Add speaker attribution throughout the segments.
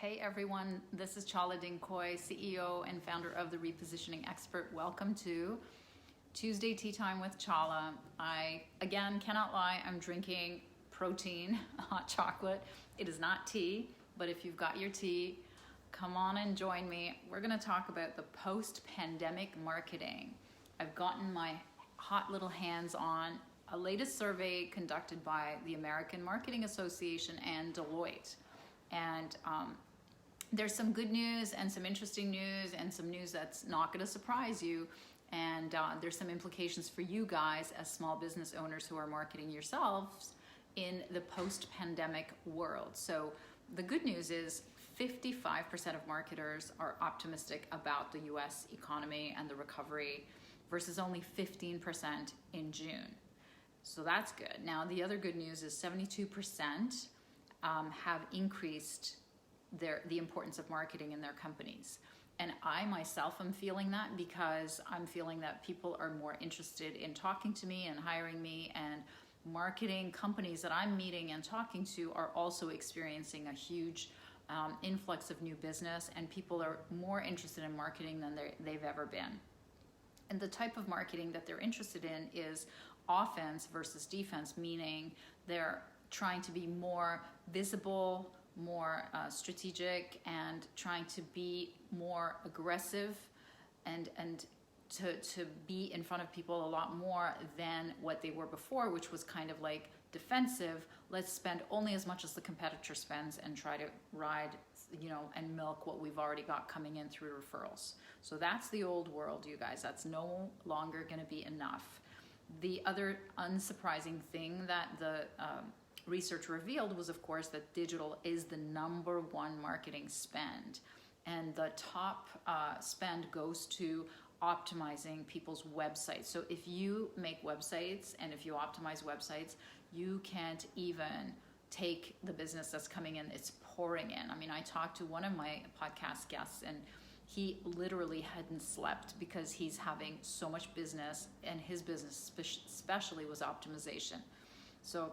Speaker 1: Hey everyone, this is Chala, CEO and founder of The Repositioning Expert. Welcome to Tuesday Tea Time with Chala. I, again, cannot lie, I'm drinking protein, hot chocolate. It is not tea, but if you've got your tea, come on and join me. We're gonna talk about the post-pandemic marketing. I've gotten my hot little hands on a latest survey conducted by the American Marketing Association and Deloitte. And there's some good news and some interesting news and some news that's not going to surprise you. And there's some implications for you guys as small business owners who are marketing yourselves in the post-pandemic world. So the good news is 55% of marketers are optimistic about the US economy and the recovery versus only 15% in June. So that's good. Now, the other good news is 72% have increased the importance of marketing in their companies. And I myself am feeling that because I'm feeling that people are more interested in talking to me and hiring me, and marketing companies that I'm meeting and talking to are also experiencing a huge influx of new business, and people are more interested in marketing than they've ever been. And the type of marketing that they're interested in is offense versus defense, meaning they're trying to be more visible, more strategic, and trying to be more aggressive and to be in front of people a lot more than what they were before, which was kind of like defensive. Let's spend only as much as the competitor spends and try to ride, and milk what we've already got coming in through referrals. So that's the old world, you guys. That's no longer going to be enough. The other unsurprising thing that the research revealed was, of course, that digital is the number one marketing spend, and the top spend goes to optimizing people's websites. So if you make websites and if you optimize websites, you can't even take the business that's coming in. It's pouring in. I mean, I talked to one of my podcast guests, and he literally hadn't slept because he's having so much business, and his business especially was optimization. So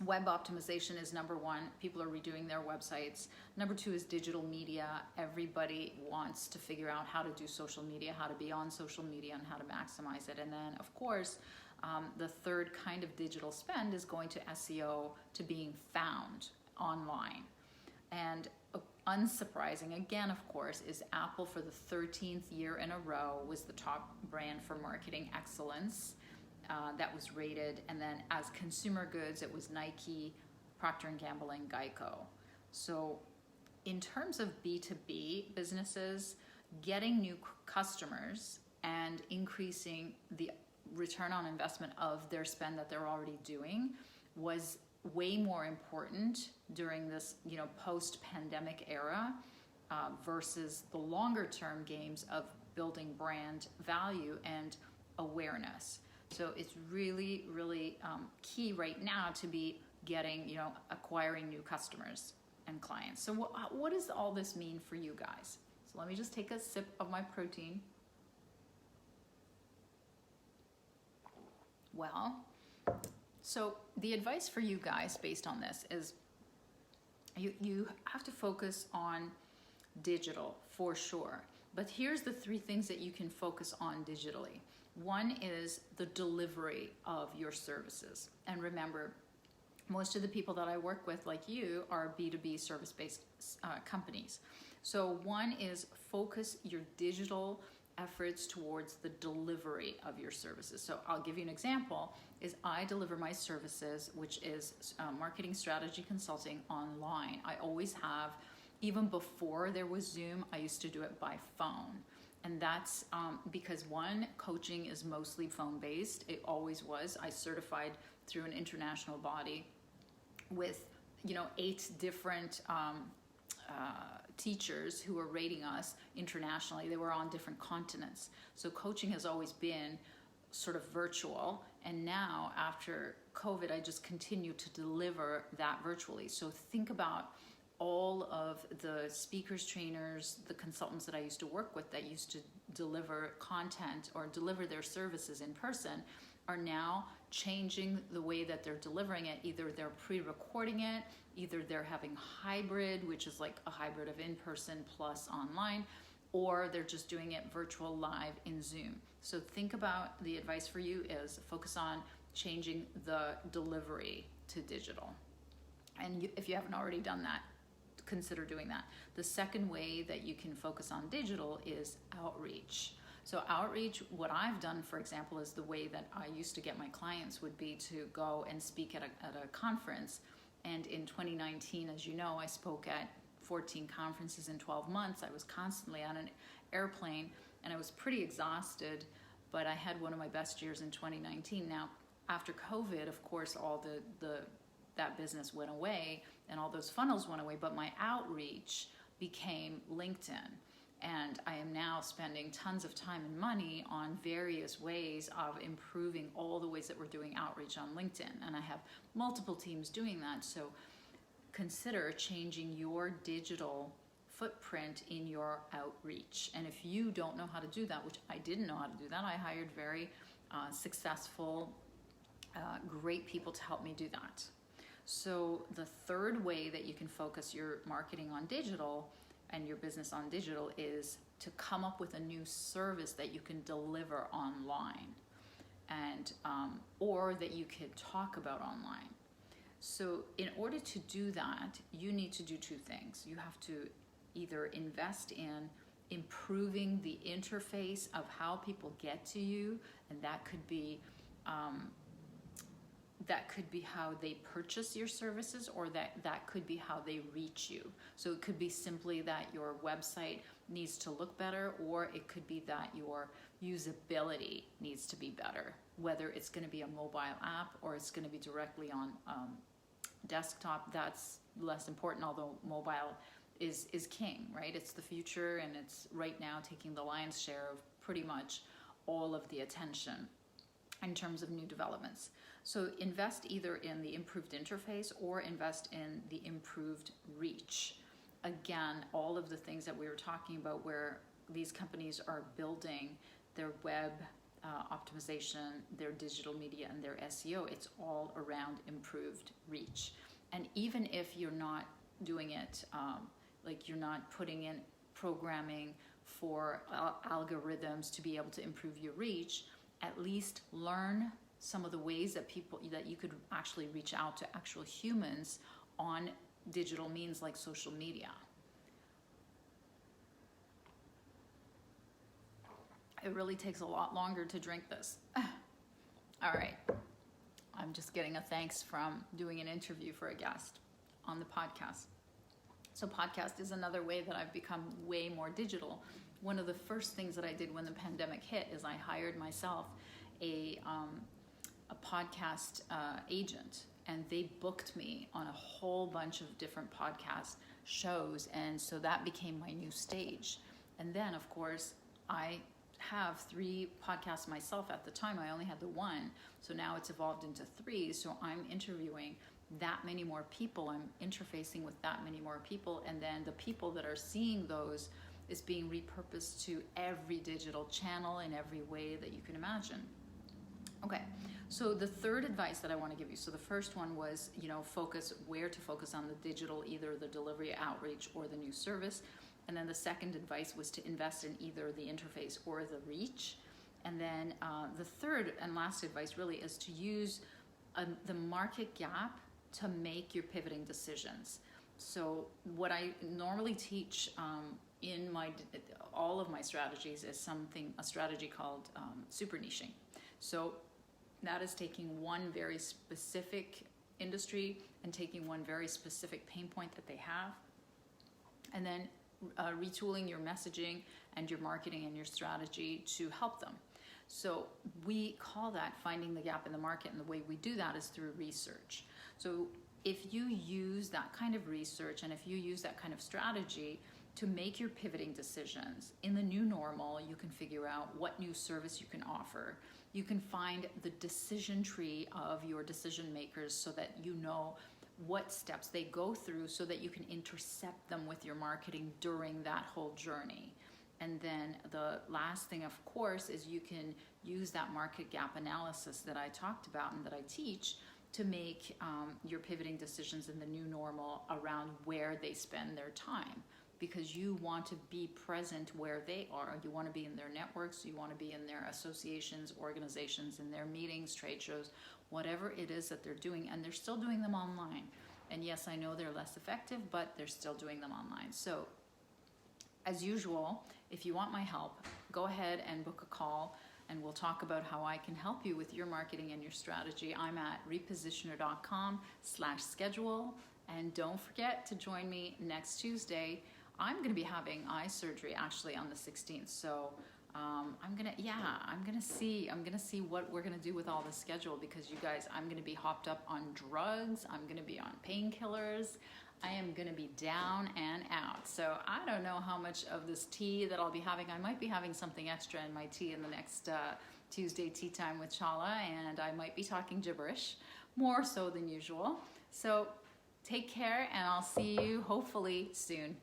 Speaker 1: web optimization is number one. People are redoing their websites. Number two is digital media. Everybody wants to figure out how to do social media, how to be on social media, and how to maximize it. And then, of course, the third kind of digital spend is going to SEO, to being found online. And unsurprising, again, of course, is Apple for the 13th year in a row was the top brand for marketing excellence. That was rated, and then as consumer goods, it was Nike, Procter & Gamble, and Geico. So in terms of B2B businesses, getting new customers and increasing the return on investment of their spend that they're already doing was way more important during this, post-pandemic era versus the longer-term games of building brand value and awareness. So it's really, really key right now to be getting, acquiring new customers and clients. So what does all this mean for you guys? So let me just take a sip of my protein. Well, so the advice for you guys based on this is you have to focus on digital for sure. But here's the three things that you can focus on digitally. One is the delivery of your services. And remember, most of the people that I work with, like you, are B2B service-based companies. So one is focus your digital efforts towards the delivery of your services. So I'll give you an example, is I deliver my services, which is marketing strategy consulting online. I always have, even before there was Zoom, I used to do it by phone. And that's because one, coaching is mostly phone-based. It always was. I certified through an international body with, 8 different teachers who were rating us internationally. They were on different continents. So coaching has always been sort of virtual. And now after COVID, I just continue to deliver that virtually. So think about all of the speakers, trainers, the consultants that I used to work with that used to deliver content or deliver their services in person are now changing the way that they're delivering it. Either they're pre-recording it, either they're having hybrid, which is like a hybrid of in-person plus online, or they're just doing it virtual live in Zoom. So think about, the advice for you is focus on changing the delivery to digital. And if you haven't already done that, consider doing that. The second way that you can focus on digital is outreach. So outreach, what I've done, for example, is the way that I used to get my clients would be to go and speak at a conference. And in 2019, as you know, I spoke at 14 conferences in 12 months. I was constantly on an airplane and I was pretty exhausted, but I had one of my best years in 2019. Now, after COVID, of course, all that business went away and all those funnels went away, but my outreach became LinkedIn. And I am now spending tons of time and money on various ways of improving all the ways that we're doing outreach on LinkedIn. And I have multiple teams doing that. So consider changing your digital footprint in your outreach. And if you don't know how to do that, which I didn't know how to do that, I hired very successful, great people to help me do that. So the third way that you can focus your marketing on digital and your business on digital is to come up with a new service that you can deliver online, and or that you could talk about online. So in order to do that, you need to do two things. You have to either invest in improving the interface of how people get to you, and that could be how they purchase your services, or that could be how they reach you. So it could be simply that your website needs to look better, or it could be that your usability needs to be better, whether it's going to be a mobile app or it's going to be directly on desktop. That's less important, although mobile is king, right? It's the future, and it's right now taking the lion's share of pretty much all of the attention in terms of new developments. So invest either in the improved interface or invest in the improved reach. Again, all of the things that we were talking about where these companies are building their web optimization, their digital media, and their SEO, it's all around improved reach. And even if you're not doing it, like you're not putting in programming for algorithms to be able to improve your reach, at least learn some of the ways that you could actually reach out to actual humans on digital means like social media. It really takes a lot longer to drink this. All right. I'm just getting a thanks from doing an interview for a guest on the podcast. So podcast is another way that I've become way more digital. One of the first things that I did when the pandemic hit is I hired myself a podcast agent, and they booked me on a whole bunch of different podcast shows, and so that became my new stage. And then, of course, I have 3 podcasts myself. At the time, I only had the one, so now it's evolved into 3. So I'm interviewing that many more people. I'm interfacing with that many more people, and then the people that are seeing those is being repurposed to every digital channel in every way that you can imagine. Okay, so the third advice that I want to give you, so the first one was, focus where to focus on the digital, either the delivery, outreach, or the new service. And then the second advice was to invest in either the interface or the reach. And then the third and last advice really is to use the market gap to make your pivoting decisions. So what I normally teach in all of my strategies is a strategy called super niching. So that is taking one very specific industry and taking one very specific pain point that they have, and then retooling your messaging and your marketing and your strategy to help them. So we call that finding the gap in the market, and the way we do that is through research. So if you use that kind of research and if you use that kind of strategy to make your pivoting decisions in the new normal, you can figure out what new service you can offer. You can find the decision tree of your decision makers so that you know what steps they go through so that you can intercept them with your marketing during that whole journey. And then the last thing, of course, is you can use that market gap analysis that I talked about and that I teach to make your pivoting decisions in the new normal around where they spend their time, because you want to be present where they are. You want to be in their networks, you want to be in their associations, organizations, in their meetings, trade shows, whatever it is that they're doing, and they're still doing them online. And yes, I know they're less effective, but they're still doing them online. So as usual, if you want my help, go ahead and book a call, and we'll talk about how I can help you with your marketing and your strategy. I'm at repositioner.com/schedule. And don't forget to join me next Tuesday. I'm going to be having eye surgery actually on the 16th. So I'm gonna see what we're gonna do with all the schedule, because you guys, I'm gonna be hopped up on drugs. I'm gonna be on painkillers. I am gonna be down and out. So I don't know how much of this tea that I'll be having. I might be having something extra in my tea in the next Tuesday Tea Time with Chala, and I might be talking gibberish, more so than usual. So take care, and I'll see you hopefully soon.